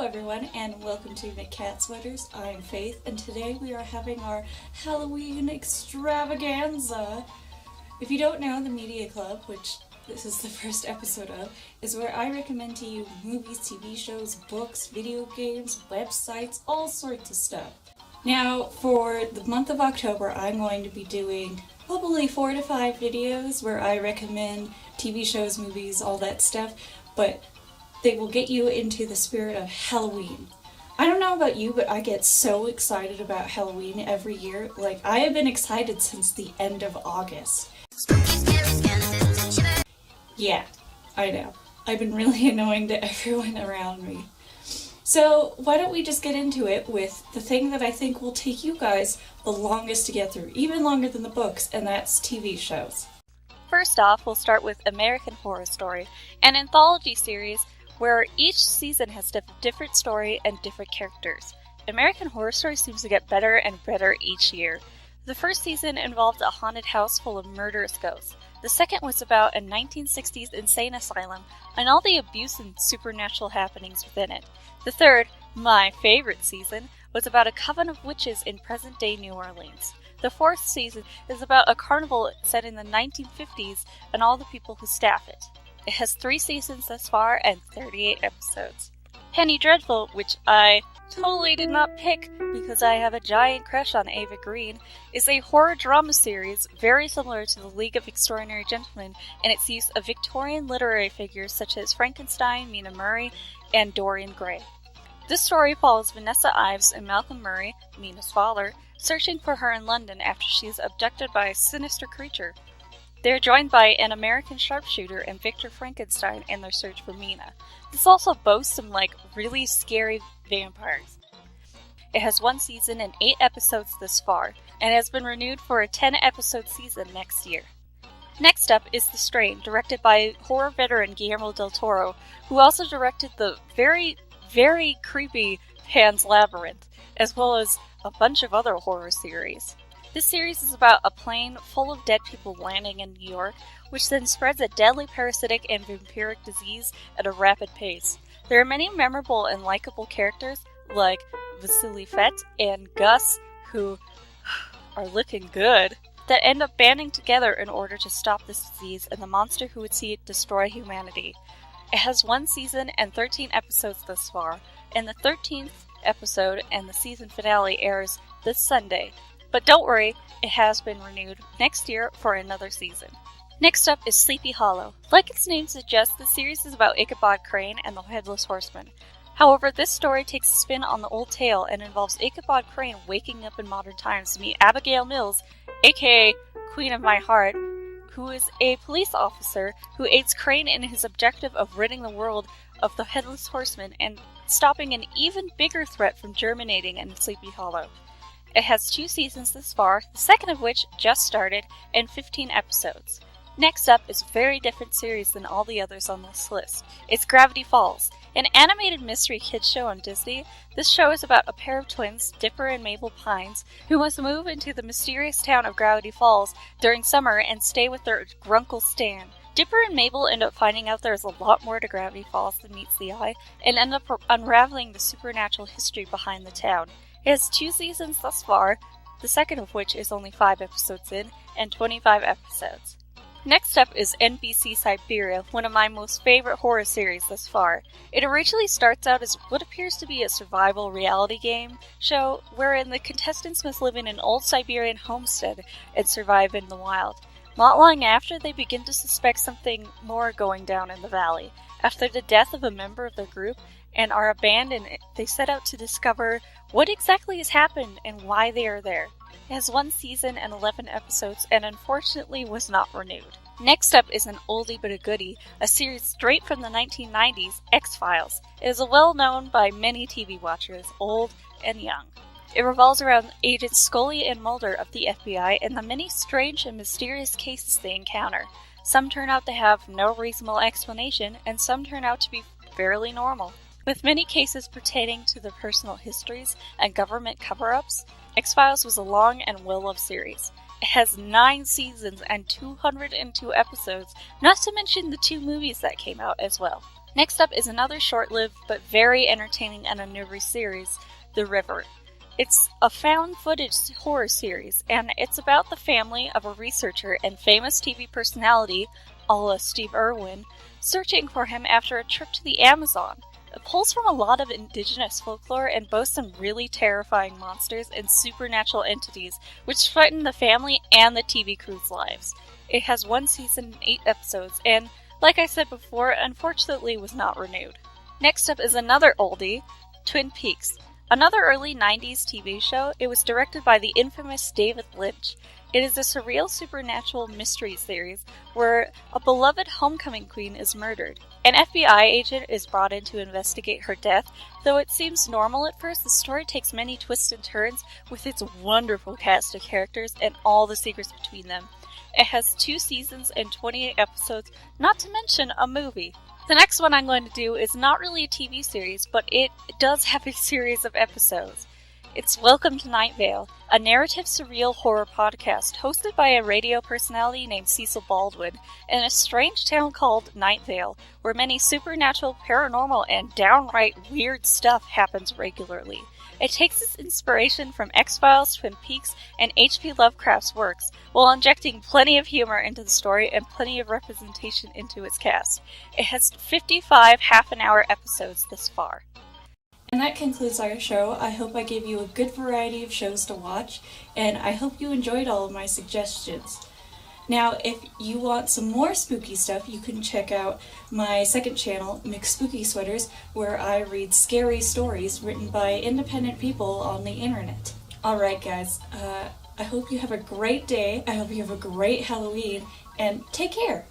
everyone, and welcome to McCat Sweaters. I'm Faith, and today we are having our Halloween extravaganza. If you don't know, the Media Club, which this is the first episode of, is where I recommend to you movies, TV shows, books, video games, websites, all sorts of stuff. Now, for the month of October, I'm going to be doing probably 4 to 5 videos where I recommend TV shows, movies, all that stuff, but they will get you into the spirit of Halloween. I don't know about you, but I get so excited about Halloween every year. Like, I have been excited since the end of August. Yeah, I know. I've been really annoying to everyone around me. So, why don't we just get into it with the thing that I think will take you guys the longest to get through, even longer than the books, and that's TV shows. First off, we'll start with American Horror Story, an anthology series where each season has a different story and different characters. American Horror Story seems to get better and better each year. The first season involved a haunted house full of murderous ghosts. The second was about a 1960s insane asylum and all the abuse and supernatural happenings within it. The third, my favorite season, was about a coven of witches in present-day New Orleans. The fourth season is about a carnival set in the 1950s and all the people who staff it. It has 3 seasons thus far and 38 episodes. Penny Dreadful, which I totally did not pick because I have a giant crush on Ava Green, is a horror drama series very similar to The League of Extraordinary Gentlemen in its use of Victorian literary figures such as Frankenstein, Mina Murray, and Dorian Gray. This story follows Vanessa Ives and Malcolm Murray, Mina's father, searching for her in London after she is abducted by a sinister creature. They are joined by an American sharpshooter and Victor Frankenstein in their search for Mina. This also boasts some really scary vampires. It has 1 season and 8 episodes thus far, and has been renewed for a 10-episode season next year. Next up is The Strain, directed by horror veteran Guillermo del Toro, who also directed the very, very creepy Pan's Labyrinth, as well as a bunch of other horror series. This series is about a plane full of dead people landing in New York, which then spreads a deadly parasitic and vampiric disease at a rapid pace. There are many memorable and likable characters, like Vasily Fett and Gus, who are looking good, that end up banding together in order to stop this disease and the monster who would see it destroy humanity. It has 1 season and 13 episodes thus far, and the 13th episode and the season finale airs this Sunday. But don't worry, it has been renewed next year for another season. Next up is Sleepy Hollow. Like its name suggests, the series is about Ichabod Crane and the Headless Horseman. However, this story takes a spin on the old tale and involves Ichabod Crane waking up in modern times to meet Abigail Mills, aka Queen of My Heart, who is a police officer who aids Crane in his objective of ridding the world of the Headless Horseman and stopping an even bigger threat from germinating in Sleepy Hollow. It has 2 seasons thus far, the second of which just started, and 15 episodes. Next up is a very different series than all the others on this list. It's Gravity Falls, an animated mystery kids show on Disney. This show is about a pair of twins, Dipper and Mabel Pines, who must move into the mysterious town of Gravity Falls during summer and stay with their grunkle Stan. Dipper and Mabel end up finding out there's a lot more to Gravity Falls than meets the eye, and end up unraveling the supernatural history behind the town. It has 2 seasons thus far, the second of which is only 5 episodes in, and 25 episodes. Next up is NBC Siberia, one of my most favorite horror series thus far. It originally starts out as what appears to be a survival reality game show, wherein the contestants must live in an old Siberian homestead and survive in the wild. Not long after, they begin to suspect something more going down in the valley. After the death of a member of their group and are abandoned, they set out to discover what exactly has happened and why they are there. It has 1 season and 11 episodes and unfortunately was not renewed. Next up is an oldie but a goodie, a series straight from the 1990s, X-Files. It is well known by many TV watchers, old and young. It revolves around Agents Scully and Mulder of the FBI and the many strange and mysterious cases they encounter. Some turn out to have no reasonable explanation, and some turn out to be fairly normal. With many cases pertaining to their personal histories and government cover-ups, X-Files was a long and well-loved series. It has 9 seasons and 202 episodes, not to mention the 2 movies that came out as well. Next up is another short-lived but very entertaining and unnerving series, The River. It's a found-footage horror series, and it's about the family of a researcher and famous TV personality, a la Steve Irwin, searching for him after a trip to the Amazon. It pulls from a lot of indigenous folklore and boasts some really terrifying monsters and supernatural entities which threaten the family and the TV crew's lives. It has 1 season and 8 episodes, and like I said before, unfortunately was not renewed. Next up is another oldie, Twin Peaks. Another early 90s TV show. It was directed by the infamous David Lynch. It is a surreal supernatural mystery series where a beloved homecoming queen is murdered. An FBI agent is brought in to investigate her death. Though it seems normal at first, the story takes many twists and turns with its wonderful cast of characters and all the secrets between them. It has 2 seasons and 28 episodes, not to mention a movie. The next one I'm going to do is not really a TV series, but it does have a series of episodes. It's Welcome to Night Vale, a narrative surreal horror podcast hosted by a radio personality named Cecil Baldwin in a strange town called Night Vale, where many supernatural, paranormal, and downright weird stuff happens regularly. It takes its inspiration from X-Files, Twin Peaks, and H.P. Lovecraft's works, while injecting plenty of humor into the story and plenty of representation into its cast. It has 55 half-an-hour episodes this far. And that concludes our show. I hope I gave you a good variety of shows to watch, and I hope you enjoyed all of my suggestions. Now, if you want some more spooky stuff, you can check out my second channel, McSpooky Sweaters, where I read scary stories written by independent people on the internet. Alright guys, I hope you have a great day, I hope you have a great Halloween, and take care!